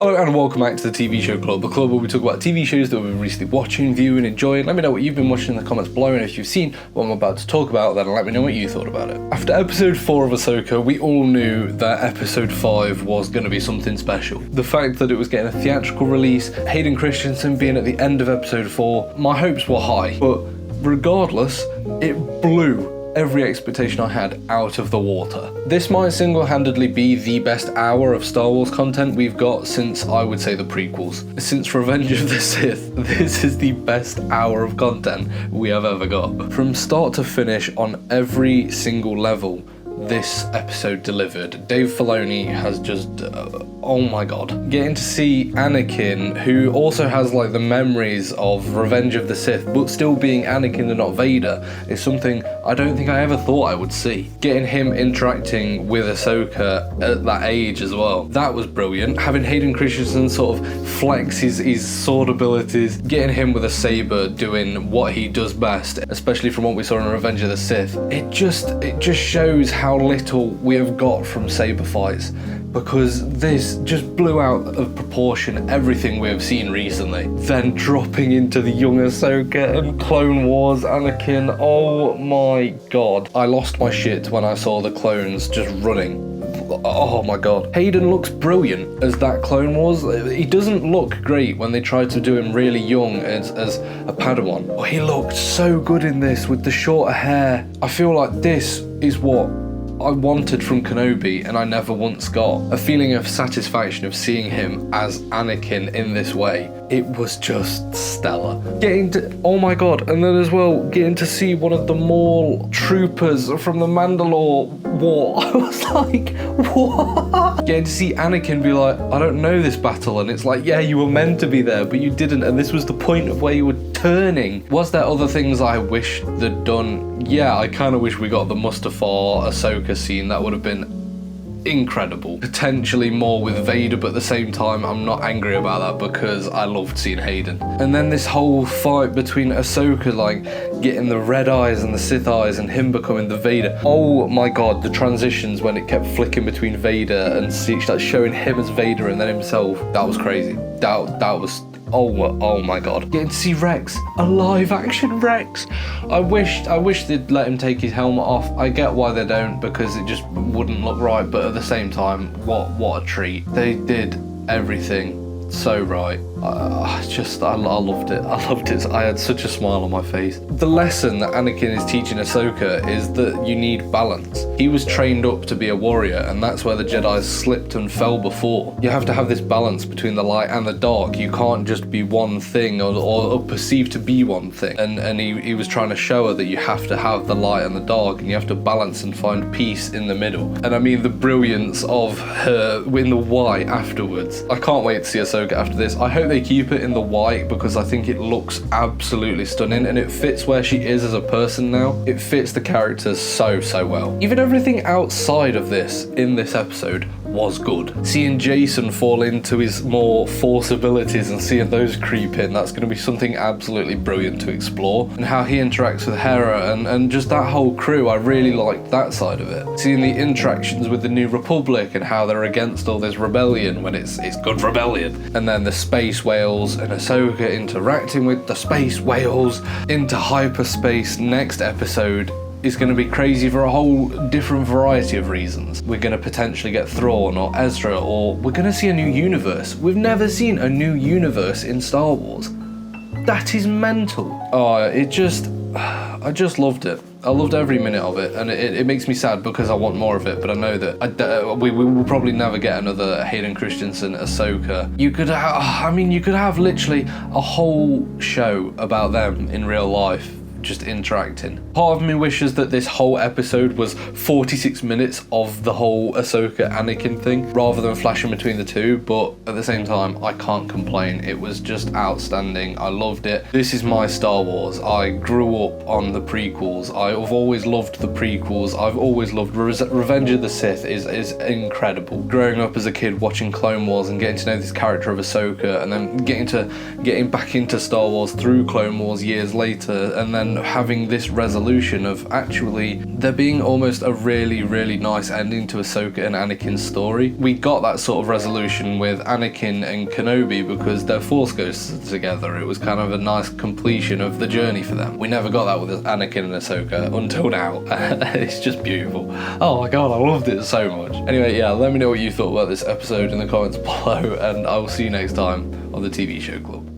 Hello and welcome back to the TV Show Club, a club where we talk about TV shows that we've been recently watching, viewing, enjoying. Let me know what you've been watching in the comments below, and if you've seen what I'm about to talk about, then let me know what you thought about it. After episode 4 of Ahsoka, we all knew that episode 5 was going to be something special. The fact that it was getting a theatrical release, Hayden Christensen being at the end of episode 4, my hopes were high, but regardless, it blew every expectation I had out of the water. This might single-handedly be the best hour of Star Wars content we've got since, I would say, the prequels. Since Revenge of the Sith, this is the best hour of content we have ever got. From start to finish on every single level, this episode delivered. Dave Filoni has just, oh my god. Getting to see Anakin, who also has like the memories of Revenge of the Sith, but still being Anakin and not Vader, is something I don't think I ever thought I would see. Getting him interacting with Ahsoka at that age as well, that was brilliant. Having Hayden Christensen sort of flex his sword abilities, getting him with a saber doing what he does best, especially from what we saw in Revenge of the Sith, it just shows how little we have got from saber fights, because this just blew out of proportion everything we have seen recently. Then dropping into the young Ahsoka and Clone Wars Anakin, oh my god. I lost my shit when I saw the clones just running. Oh my god. Hayden looks brilliant as that Clone Wars. He doesn't look great when they tried to do him really young as a Padawan. But he looked so good in this with the shorter hair. I feel like this is what I wanted from Kenobi, and I never once got. A feeling of satisfaction of seeing him as Anakin in this way. It was just stellar. Oh my god, and then as well, getting to see one of the Maul troopers from the Mandalore War. I was like, what? Getting to see Anakin be like, I don't know this battle, and it's like, yeah, you were meant to be there, but you didn't, and this was the point of where you were turning. Was there other things I wish they'd done? Yeah, I kind of wish we got the Mustafar Ahsoka scene. That would have been incredible. Potentially more with Vader, but at the same time I'm not angry about that because I loved seeing Hayden. And then this whole fight between Ahsoka like getting the red eyes and the Sith eyes and him becoming the Vader. Oh my god, the transitions when it kept flicking between Vader and showing him as Vader and then himself, that was crazy. That was oh my god. Getting to see Rex, a live action Rex. I wish they'd let him take his helmet off. I get why they don't, because it just wouldn't look right, but at the same time, what a treat. They did everything so right. I loved it. I loved it. I had such a smile on my face. The lesson that Anakin is teaching Ahsoka is that you need balance. He was trained up to be a warrior, and that's where the Jedi slipped and fell before. You have to have this balance between the light and the dark. You can't just be one thing or perceived to be one thing. And he was trying to show her that you have to have the light and the dark, and you have to balance and find peace in the middle. And I mean the brilliance of her in the white afterwards. I can't wait to see Ahsoka after this. I hope they keep it in the white because I think it looks absolutely stunning, and it fits where she is as a person now. It fits the character so well. Even everything outside of this in this episode was good. Seeing Jason fall into his more Force abilities and seeing those creep in, that's going to be something absolutely brilliant to explore. And how he interacts with Hera and just that whole crew, I really liked that side of it. Seeing the interactions with the New Republic and how they're against all this rebellion when it's good rebellion. And then the space whales and Ahsoka interacting with the space whales into hyperspace. Next episode is going to be crazy for a whole different variety of reasons. We're going to potentially get Thrawn or Ezra, or we're going to see a new universe. We've never seen a new universe in Star Wars. That is mental. I just loved it. I loved every minute of it, and it makes me sad because I want more of it, but I know that we will probably never get another Hayden Christensen Ahsoka. You could have literally a whole show about them in real life, just interacting. Part of me wishes that this whole episode was 46 minutes of the whole Ahsoka Anakin thing rather than flashing between the two, but at the same time I can't complain. It was just outstanding. I loved it. This is my Star Wars. I grew up on the prequels. I've always loved the prequels. I've always loved Revenge of the Sith is incredible. Growing up as a kid watching Clone Wars and getting to know this character of Ahsoka, and then getting back into Star Wars through Clone Wars years later, and then and having this resolution of actually there being almost a really, really nice ending to Ahsoka and Anakin's story. We got that sort of resolution with Anakin and Kenobi because their Force goes together. It was kind of a nice completion of the journey for them. We never got that with Anakin and Ahsoka until now. It's just beautiful. Oh my god, I loved it so much. Anyway, yeah, let me know what you thought about this episode in the comments below, and I will see you next time on the TV Show Club.